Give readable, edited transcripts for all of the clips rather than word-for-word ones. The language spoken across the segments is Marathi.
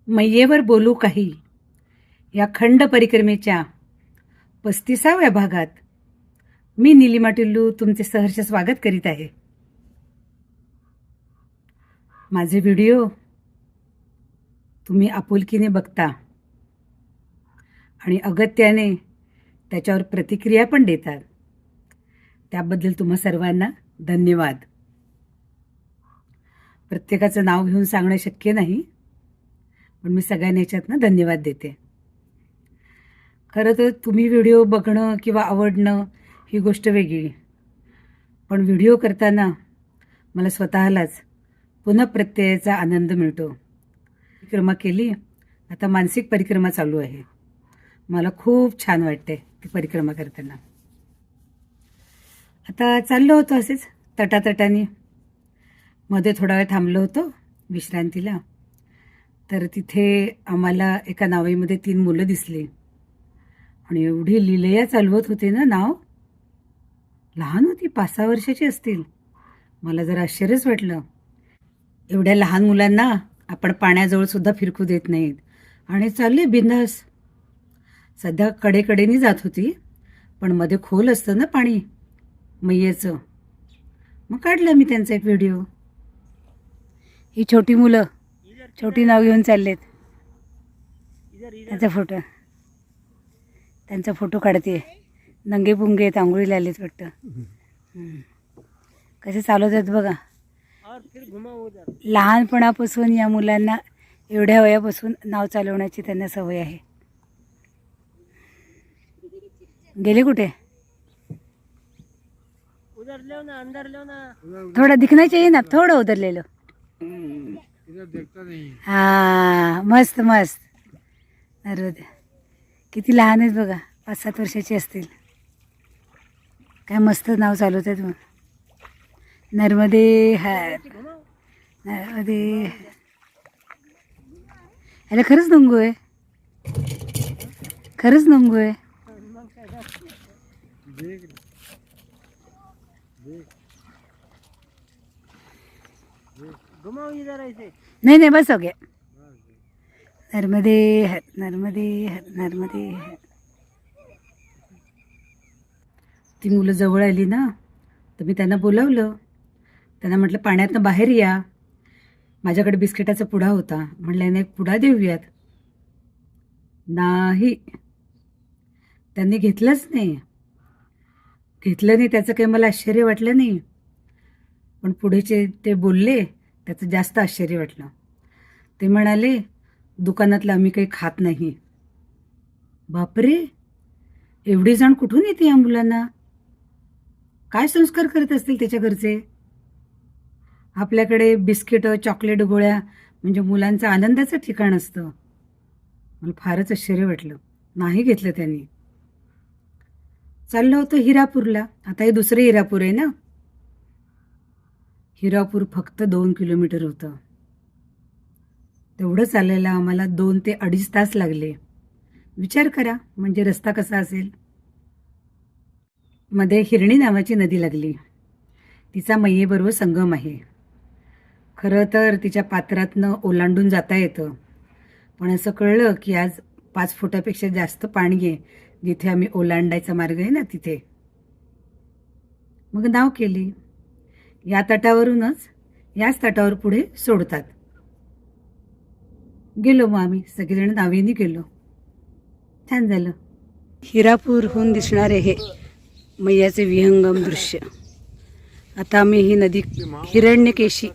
मैयेवर बोलू काही या खंड परिक्रमेच्या 35व्या भागात मी नीलिमा टिल्लू तुमचे सहर्ष स्वागत करीत आहे। माझे व्हिडिओ तुम्ही आपुलकीने बघता आणि अगत्याने त्याच्यावर प्रतिक्रिया पण देतात, त्याबद्दल तुम्हा सर्वांना धन्यवाद। प्रत्येकाचं नाव घेऊन सांगणं शक्य नाही, पण मी सगळ्यांना याच्यातनं धन्यवाद देते। खरं तर तुम्ही व्हिडिओ बघणं किंवा आवडणं ही गोष्ट वेगळी, पण व्हिडिओ करताना मला स्वतःलाच पुन्हा प्रत्ययाचा आनंद मिळतो। परिक्रमा केली, आता मानसिक परिक्रमा चालू आहे। मला खूप छान वाटते ती परिक्रमा करताना। आता चाललो होतो असेच तटातटाने, मध्ये थोडा वेळ थांबलो होतो विश्रांतीला, तर तिथे आम्हाला एका नावेमध्ये 3 मुलं दिसली आणि एवढी लीलया चालवत होते ना नाव। लहान होती, 5-6 वर्षाची असतील। मला जरा आश्चर्यच वाटलं, एवढ्या लहान मुलांना आपण पाण्याजवळ सुद्धा फिरकू देत नाहीत आणि चालले बिंदास। सध्या कडेकडेनी जात होती, पण मध्ये खोल असतं ना पाणी मैयेचं, मग काढलं मी त्यांचा एक व्हिडिओ। ही छोटी मुलं छोटी नाव घेऊन चाललेत, त्यांचा फोटो काढते। नंगे पुंगे आहेत, आंघोळीला आलेत वाटतं। कसे चालवतात बघा। लहानपणापासून या मुलांना एवढ्या वयापासून नाव चालवण्याची त्यांना सवय आहे। गेले कुठे? थोड़ा दिखना चाहिए ना, थोड़ा उधर ले लो। हाँ, मस्त मस्त। अरे किती लहान आहेत बघा, 5-7 वर्षाची असतील। काय मस्त नाव चालवतात मग। नर्मदे हर नर्मदे। याला खरंच नंगू आहे, खरंच नंगू आहे। नहीं नहीं, बस हो गया। नर्मदे हर नर्मदे हर नर्मदे हर। ती मुलं जवळ आली ना, तर मी त्यांना बोलावलं। त्यांना म्हटलं पाण्यातनं बाहेर या। माझ्याकडे बिस्किटाचा पुडा होता, म्हटलं याने एक पुडा देऊयात। नाही, त्यांनी घेतलंच नाही। घेतलं नाही त्याचं काही मला आश्चर्य वाटलं नाही, पण पुढेचे ते बोलले त्याचं जास्त आश्चर्य वाटलं। ते म्हणाले दुकानातलं आम्ही काही खात नाही। बापरे, एवढी जण कुठून येते या मुलांना? काय संस्कार करत असतील त्याच्या घरचे? आपल्याकडे बिस्किट चॉकलेट गोळ्या म्हणजे मुलांचं आनंदाचं ठिकाण असतं। मला फारच आश्चर्य वाटलं, नाही घेतलं त्यांनी। चाललो होतो हिरापूरला। आता हे दुसरे हिरापूर आहे ना। हिरापूर फक्त 2 किलोमीटर होतं। तेवढं चालायला आम्हाला 2 ते 2.5 तास लागले। विचार करा म्हणजे रस्ता कसा असेल। मध्ये हिरणी नावाची नदी लागली, तिचा मैयेबरोबर संगम आहे। खरं तर तिच्या पात्रातनं ओलांडून जाता येतं, पण असं कळलं की आज 5 फुटापेक्षा जास्त पाणी आहे जिथे आम्ही ओलांडायचा मार्ग आहे ना तिथे। मग नाव केली। या तटावरूनच याच तटावर पुढे सोडतात। गेलो मग आम्ही सगळेजण नावेनी गेलो, छान झालं। हिरापूरहून दिसणारे हे मैयाचे विहंगम दृश्य। आता आम्ही ही नदी हिरण्यकेशी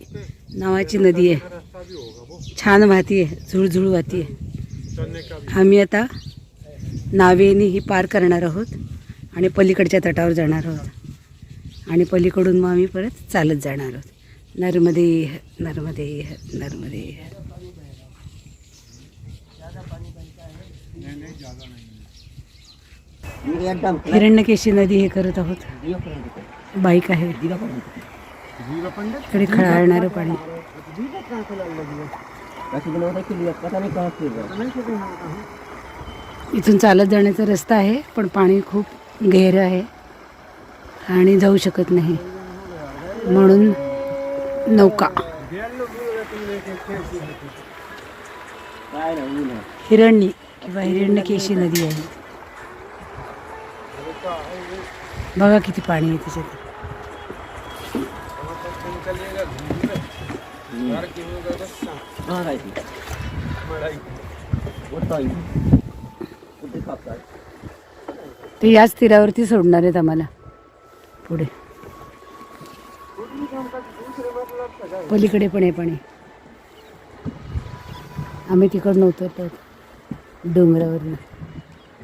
नावाची नदी आहे, छान वाहती आहे, झुळझुळ वाहती आहे। आम्ही आता नावेनी ही पार करणार आहोत आणि पलीकडच्या तटावर जाणार आहोत आणि पलीकडून मग आम्ही परत चालत जाणार आहोत। नर्मदे नर्मदे नर्मदे। हिरण्यकेशी नदी हे करत आहोत। बाईक आहे, इकडे खळाळणारं पाणी। इथून चालत जाण्याचा रस्ता आहे, पण पाणी खूप गहिरं आहे आणि जाऊ शकत नाही, म्हणून नौका। हिरण्य किंवा हिरण्यकेशी नदी आहे. बघा किती पाणी आहे त्याच्यात. ते याच तीरावरती सोडणार आहेत आम्हाला पुढे. पलीकडे पण आहे पाणी. आम्ही तिकडनं उतरतो डोंगरावरनं,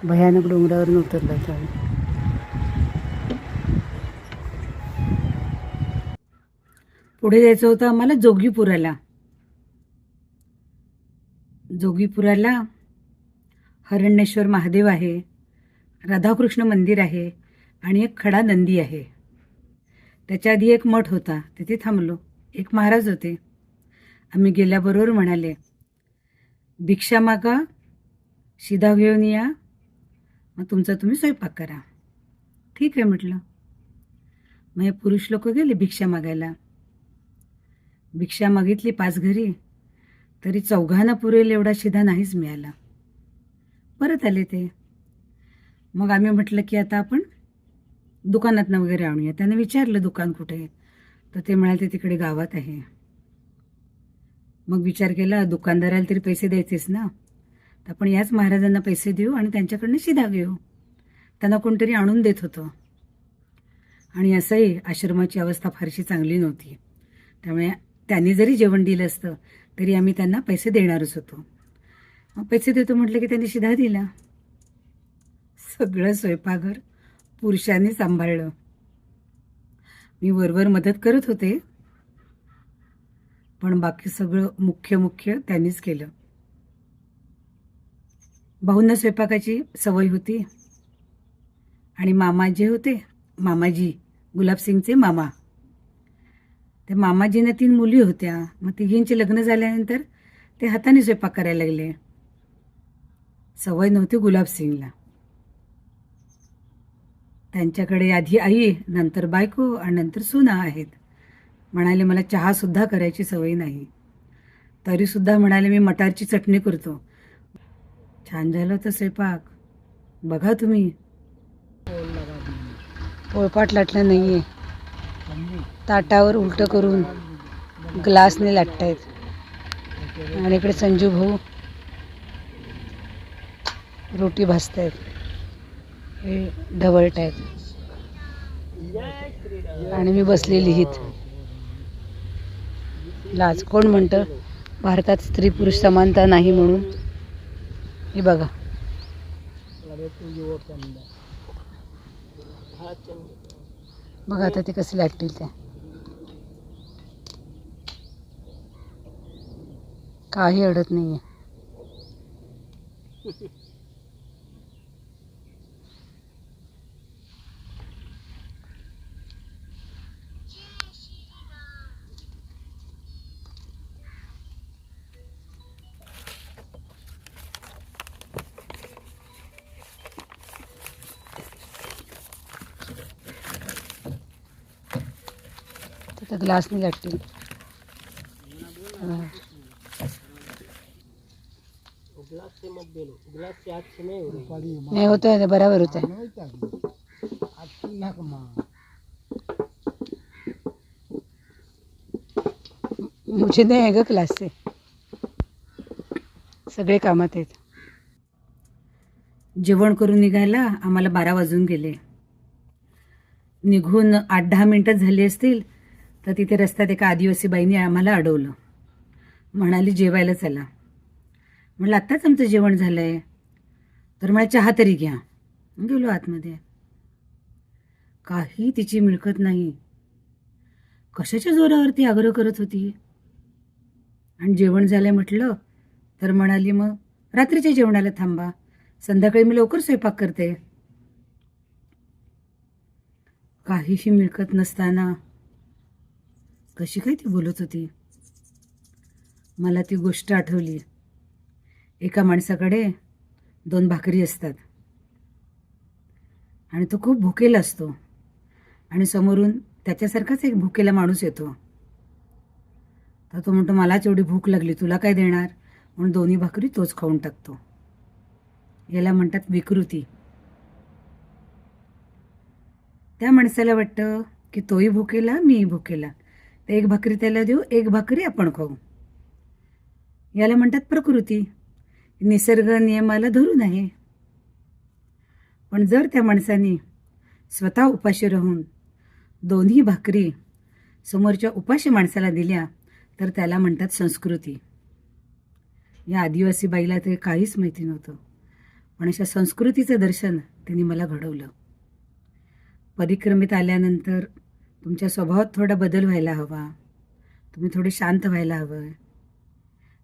भयानक डोंगरावरनं उतरलो होतो आम्ही. पुढे जायचं होतं आम्हाला जोगीपुराला. जोगीपुराला हरण्येश्वर महादेव आहे, राधाकृष्ण मंदिर आहे आणि एक खडा नंदी आहे. त्याच्या आधी एक मठ होता, तिथे थांबलो. एक महाराज होते. आम्ही गेल्याबरोबर म्हणाले, भिक्षा मागा, शिधा घेऊन या, मग तुमचा तुम्ही स्वयंपाक करा. ठीक आहे म्हटलं. मग हे पुरुष लोक गेले भिक्षा मागायला. भिक्षा मागितली 5 घरी, तरी 4घांना पुरेल एवढा शिधा नाहीच मिळाला. परत आले ते. मग आम्ही म्हटलं की आता आपण दुकानातनं वगैरे आणूया. त्याने विचारलं दुकान कुठे आहे, तर ते म्हणाले ते तिकडे गावात आहे. मग विचार केला दुकानदाराला तरी पैसे द्यायचेच ना, तर आपण याच महाराजांना पैसे देऊ आणि त्यांच्याकडनं शिधा घेऊ. त्यांना कोणतरी आणून देत होतं. आणि असंही आश्रमाची अवस्था फारशी चांगली नव्हती, त्यामुळे त्यांनी जरी जेवण दिलं असतं तरी आम्ही त्यांना पैसे देणारच होतो. मग पैसे देतो म्हटलं की त्यांनी शिधा दिला. सगळं स्वयंपाकघर पुरुषांनी सांभाळलं. मी वरवर मदत करत होते, पण बाकी सगळं मुख्य त्यांनीच केलं. भाऊंना स्वयंपाकाची सवय होती आणि मामा जे होते, मामाजी गुलाबसिंगचे मामा, ते मामाजींना 3 मुली होत्या. मग तिघींचे लग्न झाल्यानंतर ते हाताने स्वयंपाक करायला लागले. सवय नव्हती गुलाबसिंगला. त्यांच्याकडे आधी आई, नंतर बायको आणि नंतर सुना आहेत. म्हणाले मला चहासुद्धा करायची सवय नाही, तरीसुद्धा म्हणाले मी मटारची चटणी करतो. छान झालं होतं स्वयंपाक. बघा तुम्ही, पोळपाट लाटलं नाही आहे, ताटावर उलटं करून ग्लासने लाटतायत. आणि इकडे संजू भाऊ रोटी भाजतायत, हे ढवळतायत आणि मी बसले लिहित. लाज कोण म्हणतं भारतात स्त्री पुरुष समानता नाही म्हणून. हे बघा, बघा आता ते कसे लाटतील. त्या काही अडत नाहीये. तर ग्लासने लाटतील. नहीं होता है, बराबर होता है. मुझे नाही आहे ग क्लास से. सगळे कामात आहेत. जेवण करून निघायला आम्हाला 12 वाजून गेले. निघून 8-10 मिनिटं झाली असतील तर तिथे रस्त्यात एका आदिवासी बाईने आम्हाला अडवलं. म्हणाली जेवायला चला. म्हटलं आत्ताच आमचं जेवण झालं आहे. तर मला चहा तरी घ्या. गेलो आतमध्ये. काही तिची मिळकत नाही. कशाच्या जोरावरती आग्रह करत होती. आणि जेवण झालं म्हटलं तर म्हणाली मग रात्रीच्या जेवणाला थांबा, संध्याकाळी मी लवकर स्वयंपाक करते. काहीही मिळकत नसताना कशी काय ती बोलत होती. मला ती गोष्ट आठवली. एका माणसाकडे 2 भाकरी असतात आणि तो खूप भुकेला असतो आणि समोरून त्याच्यासारखाच एक भुकेला माणूस येतो. तर तो म्हणतो मलाच एवढी भूक लागली, तुला काय देणार. म्हणून दोन्ही भाकरी तोच खाऊन टाकतो. याला म्हणतात विकृती. त्या माणसाला वाटतं की तोही भुकेला मीही भुकेला, तर एक भाकरी त्याला देऊ, एक भाकरी आपण खाऊ. याला म्हणतात प्रकृती. निसर्ग नियमाला धरून आहे. पण जर त्या माणसाने स्वतः उपाशी राहून दोन्ही भाकरी समोरच्या उपाशी माणसाला दिल्या तर त्याला म्हणतात संस्कृती. या आदिवासी बाईला ते काहीच माहिती नव्हतं, पण अशा संस्कृतीचं दर्शन तिने मला घडवलं. परिक्रमेत आल्यानंतर तुमच्या स्वभावात थोडा बदल व्हायला हवा. तुम्ही थोडे शांत व्हायला हवं.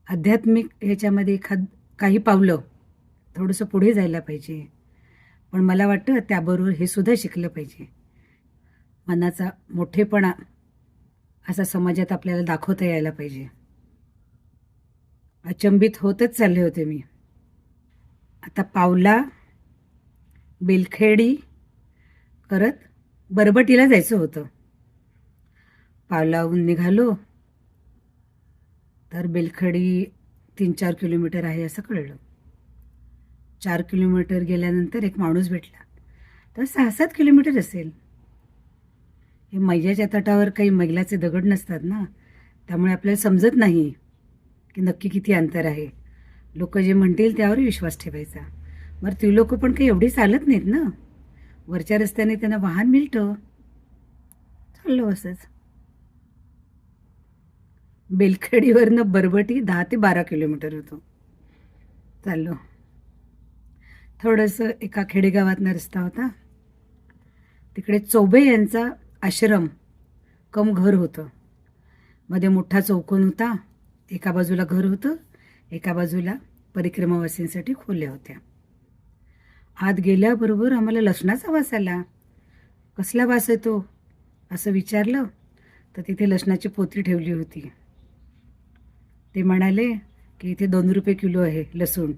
आध्यात्मिक ह्याच्यामध्ये काही पावलं थोडंसं पुढे जायला पाहिजे. पण मला वाटतं त्याबरोबर हे सुद्धा शिकलं पाहिजे. मनाचा मोठेपणा असा समाजात आपल्याला दाखवता यायला पाहिजे. अचंबित होतच चालले होते मी. आता पावला बेलखेडी करत बरबटीला जायचं होतं. पावलाहून निघालो तर बेलखेडी 3-4 किलोमीटर आहे असं कळलं. 4 किलोमीटर गेल्यानंतर एक माणूस भेटला, तर 6-7 किलोमीटर असेल. हे मैयाच्या तटावर काही मैलाचे दगड नसतात ना, त्यामुळे आपल्याला समजत नाही की नक्की किती अंतर आहे. लोक जे म्हणतील त्यावर विश्वास ठेवायचा. बरं, ती लोक पण काही एवढी चालत नाहीत ना, वरच्या रस्त्याने त्यांना वाहन मिळतं. चाललो असंच. बेलखेडीवरनं बरबटी 10 ते 12 किलोमीटर होतो. चाललो. थोडंसं एका खेडेगावातनं रस्ता होता. तिकडे चौबे यांचा आश्रम कम घर होतं. मध्ये मोठा चौकोन होता. एका बाजूला घर होतं, एका बाजूला परिक्रमावासींसाठी खोल्या होत्या. आत गेल्याबरोबर आम्हाला लसणाचा वास आला. कसला वास येतो असं विचारलं तर तिथे लसणाची पोती ठेवली होती. ते म्हणाले की इथे 2 रुपये किलो आहे लसूण.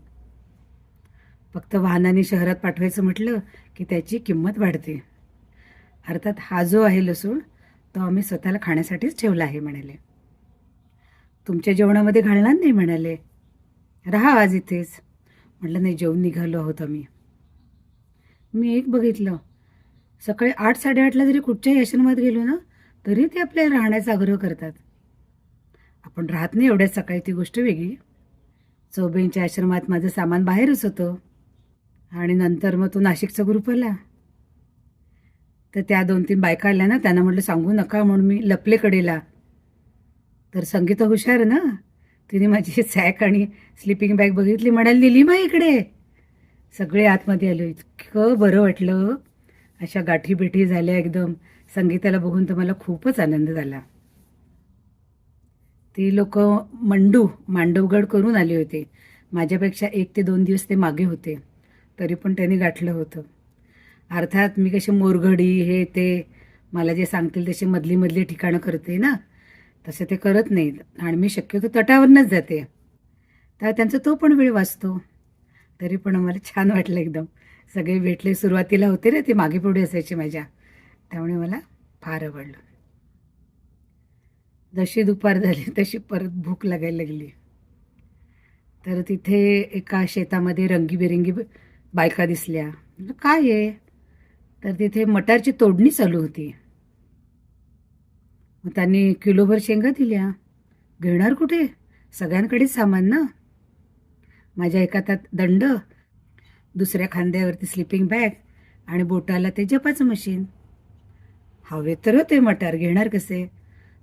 फक्त वाहनाने शहरात पाठवायचं म्हटलं की त्याची किंमत वाढते. अर्थात हा जो आहे लसूण तो आम्ही स्वतःला खाण्यासाठीच ठेवला आहे म्हणाले. तुमच्या जेवणामध्ये घालणार नाही म्हणाले. राहा आज इथेच. म्हटलं नाही, जेवून निघालो आहोत आम्ही. मी एक बघितलं, सकाळी 8-8:30ला जरी कुठच्याही आश्रमात गेलो ना तरी ते आपल्याला राहण्याचा आग्रह करतात. आपण राहत नाही एवढ्या सकाळी, ती गोष्ट वेगळी. चौबेंच्या आश्रमात माझं सामान बाहेरच होतं. आणि नंतर मग तो नाशिकचा ग्रुप आला, तर त्या 2-3 बायका आल्या ना, त्यांना म्हटलं सांगू नका म्हणून मी लपले कडेला. तर संगीता हुशार ना, तिने माझी सॅक आणि स्लिपिंग बॅग बघितली, म्हणाली निलिमा इकडे. सगळे आतमध्ये आलो. इतकं बरं वाटलं. अशा गाठी भेटी झाल्या एकदम. संगीताला बघून तर मला खूपच आनंद झाला. ती लोक मांडवगड करून आले होते. माझ्यापेक्षा 1 ते 2 दिवस ते मागे होते, तरी पण त्यांनी गाठलं होतं. अर्थात मी कशी मोरघडी हे ते मला जे सांगतील तसे मधली ठिकाणं करते ना, तसे ते करत नाहीत. आणि मी शक्यतो तटावरनंच जाते, तर त्यांचा तो पण वेळ वाचतो. तरी पण मला छान वाटलं एकदम. सगळे भेटले. सुरुवातीला होते रे ते मागे पुढे असायचे माझ्या, त्यामुळे मला फार आवडलं. जशी दुपार झाली तशी परत भूक लागायला लागली. तर तिथे एका शेतामध्ये रंगीबेरंगी बायका दिसल्या. म्हटलं काय आहे? तर तिथे मटारची तोडणी चालू होती. मग त्यांनी किलोभर शेंगा दिल्या. घेणार कुठे? सगळ्यांकडेच सामान ना. माझ्या एका हातात दंड, दुसऱ्या खांद्यावरती स्लिपिंग बॅग आणि बोटाला ते जपाचं मशीन. हवे तर होते मटार, घेणार कसे?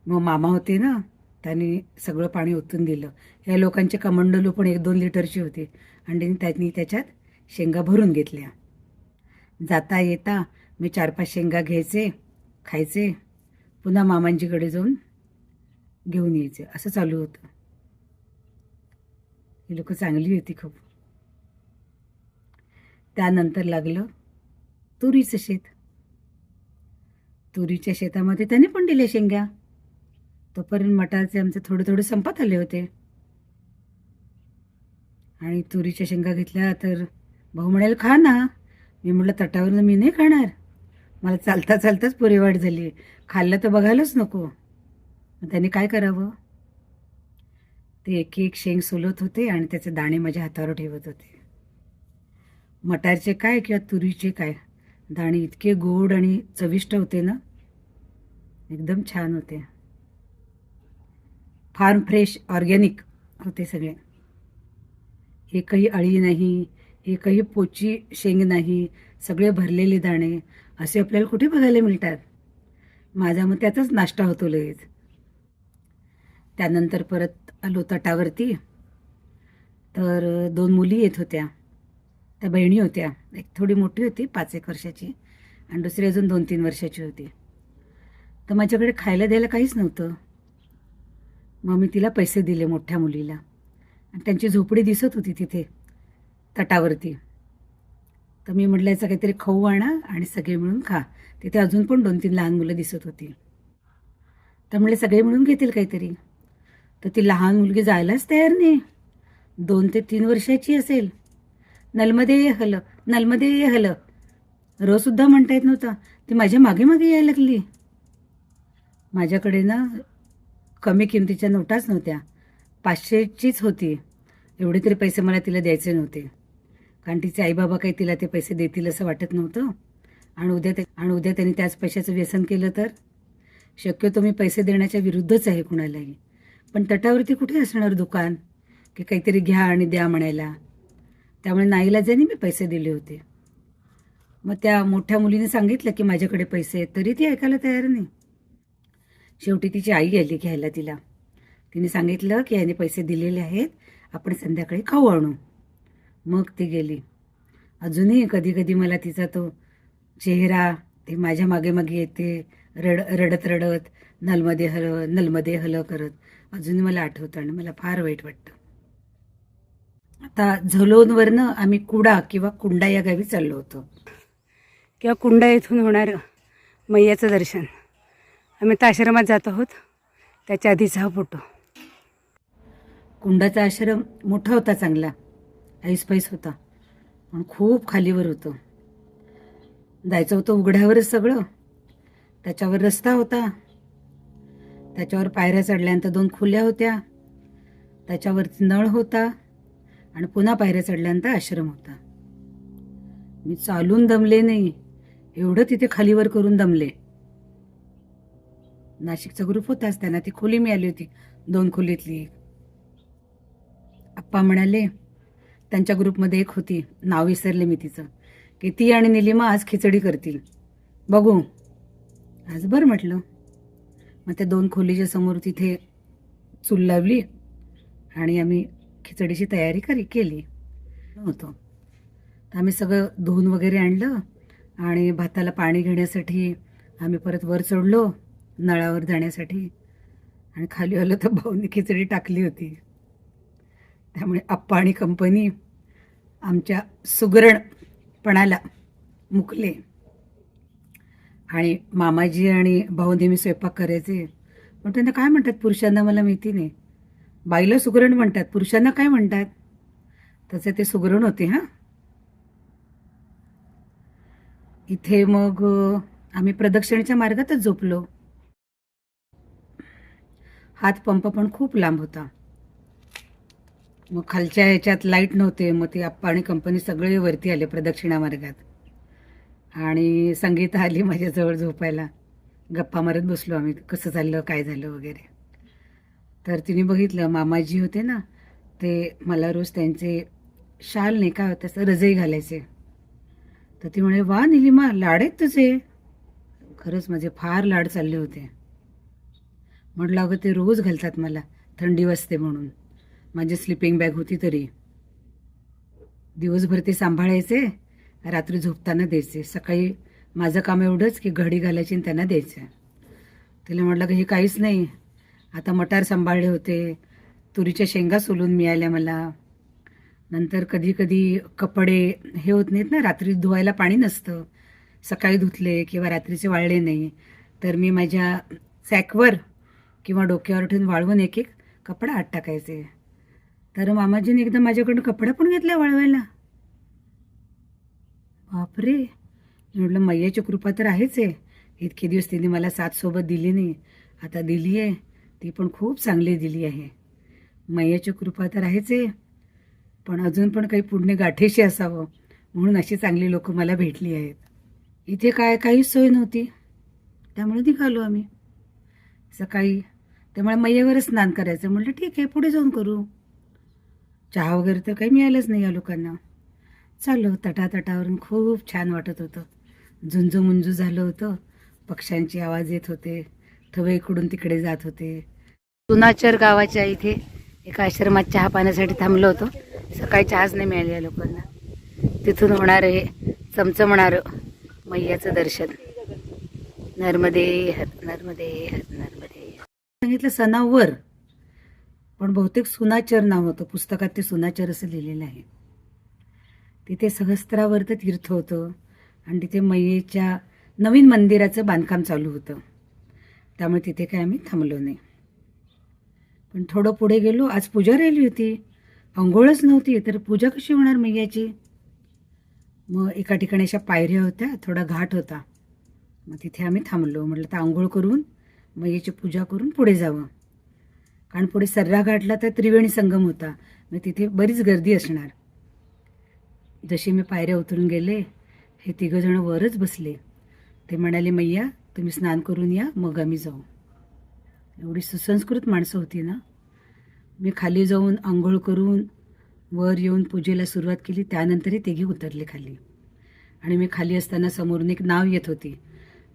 मग मामा होते ना, त्यांनी सगळं पाणी ओतून दिलं. या लोकांचे कमंडलू पण 1-2 लिटरची होती आणि त्यांनी त्याच्यात शेंगा भरून घेतल्या. जाता येता मी 4-5 शेंगा घ्यायचे, खायचे, पुन्हा मामांजीकडे जाऊन घेऊन यायचे. असं चालू होतं. ही लोक चांगली होती खूप. त्यानंतर लागलं तुरीचं शेत. तुरीच्या शेतामध्ये त्याने पण दिले शेंगा. तोपर्यंत मटारचे आमचे थोडे संपत आले होते. आणि तुरीच्या शेंगा घेतल्या तर भाऊ म्हणाले खा ना. मी म्हटलं तटावरनं मी नाही खाणार, मला चालताच पुरेवाट झाली. खाल्लं तर बघायलाच नको. मग त्याने काय करावं? ते एक एक शेंग सोलत होते आणि त्याचे दाणे माझ्या हातावर ठेवत होते. मटारचे काय किंवा तुरीचे काय, दाणे इतके गोड आणि चविष्ट होते ना, एकदम छान होते. फार्म फ्रेश ऑर्गॅनिक होते सगळे. एकही अळी नाही, एकही पोची शेंग नाही, सगळे भरलेले दाणे असे आपल्याला कुठे बघायला मिळतात. माझा मग त्याचाच नाश्ता होतो लगेच. त्यानंतर परत आलो तटावरती. तर 2 मुली येत होत्या. त्या बहिणी होत्या. एक थोडी मोठी होती 5-1 वर्षाची आणि दुसरी अजून 2-3 वर्षाची होती. तर माझ्याकडे खायला द्यायला काहीच नव्हतं. मग मी तिला पैसे दिले मोठ्या मुलीला आणि त्यांची झोपडी दिसत होती तिथे तटावरती. तर मी म्हटलं याचं काहीतरी खाऊ आणा आणि सगळे मिळून खा. तिथे अजून पण 2-3 लहान मुलं दिसत होती. तर म्हणले सगळे मिळून घेतील काहीतरी. तर ती लहान मुलगी जायलाच तयार नाही. 2 ते 3 वर्षाची असेल. नलमध्ये ये हलं, नलमध्ये ये हलं. सुद्धा म्हणता येत नव्हता. ती माझ्या मागे मागे यायला लागली. माझ्याकडे ना कमी किमतीच्या नोटाच नव्हत्या, 500चीच होती. एवढे तरी पैसे मला तिला द्यायचे नव्हते, कारण तिचे आईबाबा काही तिला ते पैसे देतील असं वाटत नव्हतं. आणि उद्या त्यांनी त्याच पैशाचं व्यसन केलं तर. शक्यतो मी पैसे देण्याच्या विरुद्धच आहे कुणालाही. पण तटावरती कुठे असणार दुकान की काहीतरी घ्या आणि द्या म्हणायला. त्यामुळे नाईलाजाने मी पैसे दिले होते. मग त्या मोठ्या मुलीने सांगितलं की माझ्याकडे पैसे आहेत, तरी ती ऐकायला तयार नाही. शेवटी तिची आई आली घ्यायला तिला. तिने सांगितलं की याने पैसे दिलेले आहेत, आपण संध्याकाळी खाऊ आणू. मग ती गेली. अजूनही कधी कधी मला तिचा तो चेहरा, ते माझ्या मागे मागे येते रडत रडत नलमध्ये हल करत, अजूनही मला आठवतं आणि मला फार वाईट वाटतं. आता झलोनवरनं आम्ही कुडा किंवा कुंडा या गावी चाललो होतो. किंवा कुंडा येथून होणारं मैयाचं दर्शन. आम्ही त्या आश्रमात जात आहोत. त्याच्या आधीचा हा फोटो. कुंडाचा आश्रम मोठा होता, चांगला ऐसपैस होता, पण खूप खालीवर होतं. जायचं होतं उघड्यावरच सगळं. त्याच्यावर रस्ता होता, त्याच्यावर पायऱ्या चढल्यानंतर 2 खोल्या होत्या, त्याच्यावरती नळ होता आणि पुन्हा पायऱ्या चढल्यानंतर आश्रम होता. मी चालून दमले नाही, एवढं तिथे खालीवर करून दमले. नाशिकचा ग्रुप होताच, त्यांना ती खोली मिळाली होती, 2 खोलीतली एक. आप्पा म्हणाले, त्यांच्या ग्रुपमध्ये एक होती, नाव विसरले मी तिचं, की ती आणि निलिमा आज खिचडी करतील, बघू. आज बरं म्हटलं. मग त्या 2 खोलीच्या समोर तिथे चूल लावली आणि आम्ही खिचडीची तयारी केली होतो. तर आम्ही सगळं धुवून वगैरे आणलं आणि भाताला पाणी घेण्यासाठी आम्ही परत वर चढलो नळावर जाण्यासाठी. आणि खाली आलो तर भाऊनी खिचडी टाकली होती. त्यामुळे आप्पा आणि कंपनी आमच्या सुगरणपणाला मुकले. आणि मामाजी आणि भाऊ नेहमी स्वयंपाक करायचे. पण त्यांना काय म्हणतात पुरुषांना मला माहिती नाही. बाईला सुगरण म्हणतात, पुरुषांना काय म्हणतात? तसे ते सुगरण होते. हां, इथे मग आम्ही प्रदक्षिणेच्या मार्गातच झोपलो. हातपंप पण खूप लांब होता. मग खालच्या ह्याच्यात लाईट नव्हते. मग ते आप्पा आणि कंपनी सगळे वरती आले प्रदक्षिणा मार्गात. आणि संगीता आली माझ्याजवळ झोपायला. गप्पा मारत बसलो आम्ही, कसं चाललं काय झालं वगैरे. तर तिने बघितलं, मामाजी होते ना, ते मला रोज त्यांचे शाल नाही का तसं रजई घालायचे. तर ती म्हणे, वा निलिमा, लाड आहेत तुझे. खरंच माझे फार लाड चालले होते. म्हटलं अगं ते रोज घालतात मला, थंडी वाजते म्हणून. माझी स्लिपिंग बॅग होती तरी. दिवसभर ते सांभाळायचे, रात्री झोपताना द्यायचे. सकाळी माझं काम एवढंच की घडी घालायची आणि त्यांना द्यायचं. तिला म्हटलं की हे काहीच नाही. आता मटार सांभाळले होते, तुरीच्या शेंगा सोलून मिळाल्या मला. नंतर कधी कधी कपडे हे होत नाहीत ना, रात्री धुवायला पाणी नसतं. सकाळी धुतले किंवा रात्रीचे वाळले नाही तर मी माझ्या सॅकवर किंवा डोक्यावर ठेवून वाळवून एक एक कपडा आत टाकायचे. तर मामाजीने एकदा माझ्याकडून कपडा पण घेतला वाळवायला. बापरे, म्हटलं मैयाची कृपा तर आहेच आहे. इतके दिवस तिने मला साथ सोबत दिली नाही, आता दिली आहे, ती पण खूप चांगली दिली आहे. मैयाची कृपा तर आहेच आहे, पण अजून पण काही पुण्य गाठीशी असावं म्हणून अशी चांगली लोक मला भेटली आहेत. इथे काय काहीच सोय नव्हती, त्यामुळे निघालो आम्ही सकाळी. त्यामुळे मैयावरच स्नान करायचं म्हटलं, ठीक आहे पुढे जाऊन करू. चहा वगैरे तर काही मिळालंच नाही या लोकांना. चाललो तटातटावरून, खूप छान वाटत होतं. झुंजू मुंजू झालं होतं, पक्ष्यांचे आवाज येत होते, थवे इकडून तिकडे जात होते. सुनाचर गावाच्या इथे एका आश्रमात चहा पाण्यासाठी थांबलो होतो. सकाळी चहाच नाही मिळाले या लोकांना. तिथून होणारं हे चमचमणारं मैयाचं दर्शन. नर्मदे हर नर्मदे हर नर्मदे. सांगितलं सणावर, पण बहुतेक सुनाचर नाव होतं, पुस्तकात ते सुनाचर असं लिहिलेलं आहे. तिथे सहस्त्रावर्त तीर्थ होतं आणि तिथे मैयेच्या नवीन मंदिराचं बांधकाम चालू होतं, त्यामुळे तिथे काय आम्ही थांबलो नाही. पण थोडं पुढे गेलो, आज पूजा राहिली होती, अंघोळच नव्हती, तर पूजा कशी होणार मैयाची. मग एका ठिकाणी अशा पायऱ्या होत्या, थोडा घाट होता, मग तिथे आम्ही थांबलो. म्हटलं तर आंघोळ करून मैयाची पूजा करून पुढे जावं, कारण पुढे सर्रा घाटला तर त्रिवेणी संगम होता, मग तिथे बरीच गर्दी असणार. जशी मी पायऱ्या उतरून गेले, हे तिघंजणं वरच बसले. ते म्हणाले, मैया तुम्ही स्नान करून या, मग आम्ही जाऊ. एवढी सुसंस्कृत माणसं होती ना. मी खाली जाऊन आंघोळ करून वर येऊन पूजेला सुरुवात केली, त्यानंतरही तिघी उतरले खाली. आणि मी खाली असताना समोरून एक नाव येत होती,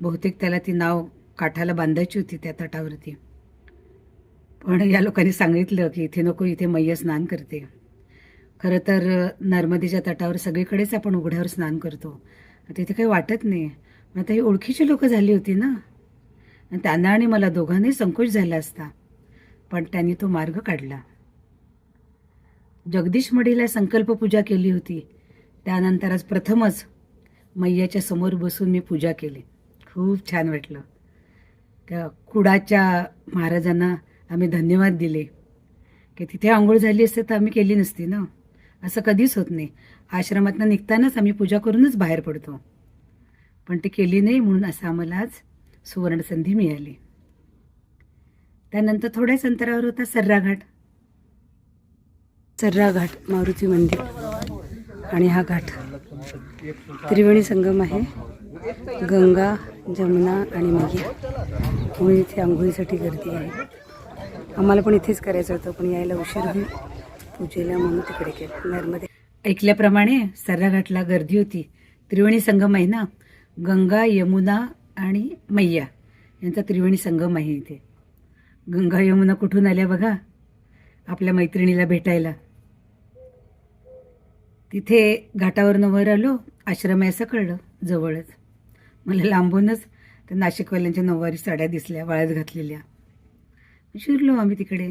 बहुतेक त्याला ती नाव काठाला बांधायची होती त्या तटावरती. पण या लोकांनी सांगितलं की इथे नको, इथे मैया स्नान करते. खरं तर नर्मदेच्या तटावर सगळीकडेच आपण उघड्यावर स्नान करतो, तिथे काही वाटत नाही. पण आता ही ओळखीची लोकं झाली होती ना, आणि त्यांना आणि मला दोघांनाही संकोच झाला असता, पण त्यांनी तो मार्ग काढला. जगदीश मडीला संकल्प पूजा केली होती, त्यानंतर आज प्रथमच मैयाच्या समोर बसून मी पूजा केली. खूप छान वाटलं. त्या कुडाच्या महाराजांना आम्ही धन्यवाद दिले की तिथे आंघोळ झाली असते तर आम्ही केली नसती ना. असं कधीच होत नाही, आश्रमातनं निघतानाच आम्ही पूजा करूनच बाहेर पडतो, पण ती केली नाही, म्हणून असं आम्हाला आज सुवर्णसंधी मिळाली. त्यानंतर थोड्याच अंतरावर होता सर्रा घाट. सर्रा घाट मारुती मंदिर, आणि हा घाट त्रिवेणी संगम आहे. गंगा, जमुना आणि मैया, म्हणून इथे आंघोळीसाठी गर्दी आहे. आम्हाला पण इथेच करायचं होतं, पण यायला उशीर होईल पूजेला, म्हणून तिकडे केलं. नर्मदे ऐकल्याप्रमाणे सर्रा घाटला गर्दी होती. त्रिवेणी संगम आहे ना, गंगा, यमुना आणि मैया यांचा त्रिवेणी संगम आहे इथे. गंगा यमुना कुठून आल्या बघा, आपल्या मैत्रिणीला भेटायला. तिथे घाटावरनं वर आलो, आश्रम आहे असं कळलं जवळच. मला लांबूनच त्या नाशिकवाल्यांच्या नऊवारी साड्या दिसल्या, वाळत घातलेल्या. शिरलो आम्ही तिकडे.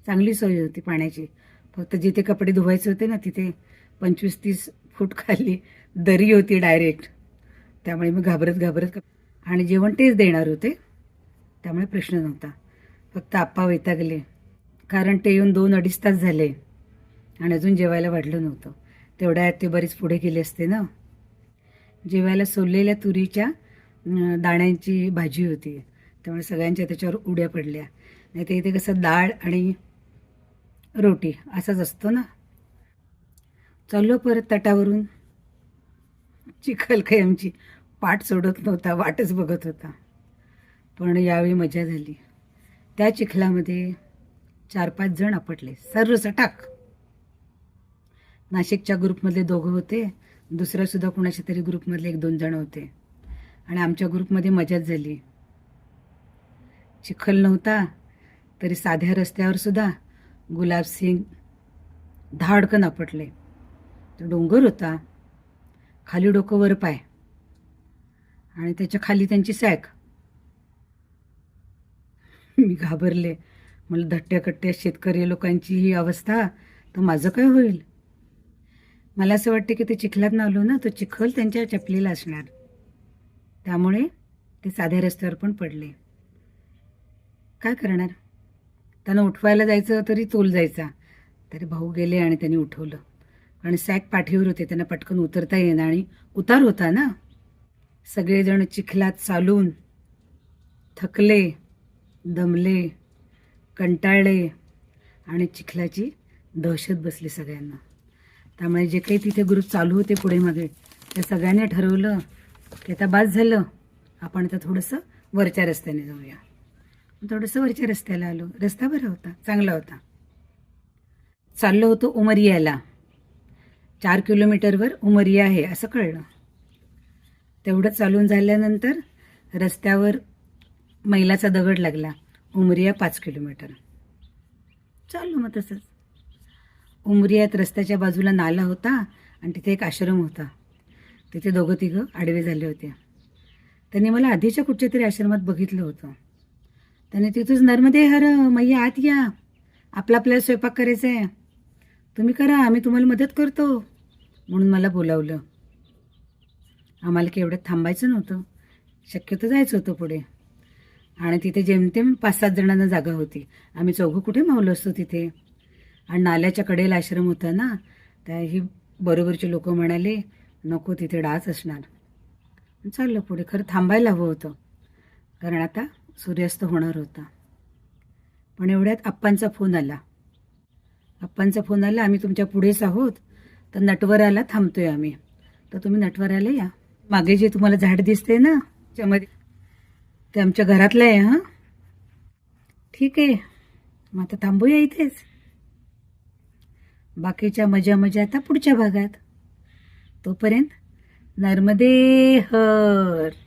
चांगली सोय होती पाण्याची, फक्त जिथे कपडे धुवायचे होते ना तिथे 25-30 फूट खाली दरी होती डायरेक्ट, त्यामुळे मी घाबरत आणि जेवण तेच देणार होते, त्यामुळे प्रश्न नव्हता. फक्त आप्पा वैतागले, कारण ते येऊन 2-2.5 तास झाले आणि अजून जेवायला वाढलं नव्हतं. तेवढ्या ते बरीच पुढे गेले असते ना. जेवायला सोललेल्या तुरीच्या दाण्यांची भाजी होती, त्यामुळे सगळ्यांच्या त्याच्यावर उड्या पडल्या. नाही तर इथे कसं डाळ आणि रोटी असाच असतो ना. चाललो परत तटावरून. चिखल काही आमची पाठ सोडत नव्हता, वाटच बघत होता. पण यावेळी मजा झाली. त्या चिखलामध्ये 4-5 जण आपटले सर्वसटाक. नाशिकच्या ग्रुपमधले 2 होते, दुसऱ्या सुद्धा कोणाच्या तरी ग्रुपमधले 1-2 जण होते, आणि आमच्या ग्रुपमध्ये मजाच झाली. चिखल नव्हता तरी साध्या रस्त्यावर सुद्धा गुलाबसिंग धाडकन आपटले. तो डोंगर होता, खाली डोकं वर पाय, आणि त्याच्या खाली त्यांची सॅक. मी घाबरले. मला धट्ट्या कट्ट्या शेतकरी लोकांची ही अवस्था, तर माझं काय होईल. मला असं वाटतं की ते चिखलात आलो ना, तो चिखल त्यांच्या चपलीला असणार, त्यामुळे ते साध्या रस्त्यावर पण पडले. काय करणार, त्यांना उठवायला जायचं तरी तोल जायचा, तरी भाऊ गेले आणि त्यांनी उठवलं. आणि सॅक पाठीवर होते, त्यांना पटकन उतरता येणार आणि उतार होता ना. सगळेजण चिखलात चालून थकले, दमले, कंटाळले, आणि चिखलाची दहशत बसली सगळ्यांना. त्यामुळे जे काही तिथे ग्रुप चालू होते पुढे मागे त्या सगळ्यांनी ठरवलं की आता बास झालं, आपण आता थोडंसं वरच्या रस्त्याने जाऊया. थोडंसं वरच्या रस्त्याला आलो. रस्ता बरा होता, चांगला होता. चाललो होतो उमरियाला. 4 किलोमीटरवर उमरिया आहे असं कळलं. तेवढं चालून झाल्यानंतर रस्त्यावर मैलाचा दगड लागला. उमरिया 5 किलोमीटर. चाललो मग तसंच. उमरियात रस्त्याच्या बाजूला नाला होता आणि तिथे एक आश्रम होता. तिथे दोघं तिघं आडवे झाले होते. त्यांनी मला आधीच्या कुठच्या तरी आश्रमात बघितलं होतं. त्याने तिथंच नर्मदे हर मैया आत या, आपल्याला स्वयंपाक करायचा आहे, तुम्ही करा, आम्ही तुम्हाला मदत करतो म्हणून मला बोलावलं. आम्हाला काही एवढ्यात थांबायचं नव्हतं, शक्यतो जायचं होतं पुढे. आणि तिथे जेमतेम 5-7 जणांना जागा होती. आम्ही चौघं कुठे मावलो असतो तिथे. आणि नाल्याच्या कडेला आश्रम होता ना, त्या ही बरोबरचे लोक म्हणाले नको तिथे डास असणार. चाललं पुढे. खरं थांबायला हवं होतं कारण आता सूर्यास्त होणार होता. पण एवढ्यात आप्पांचा फोन आला. आम्ही तुमच्या पुढेच आहोत, तर नटवराला थांबतोय आम्ही, तर तुम्ही नटवराला या. मागे जे तुम्हाला झाड दिसते ना त्याच्यामध्ये ते आमच्या घरातलं आहे. हां ठीक आहे, मग आता थांबूया इथेच. बाकीच्या मजा आता पुढच्या भागात. तोपर्यंत नर्मदे हर.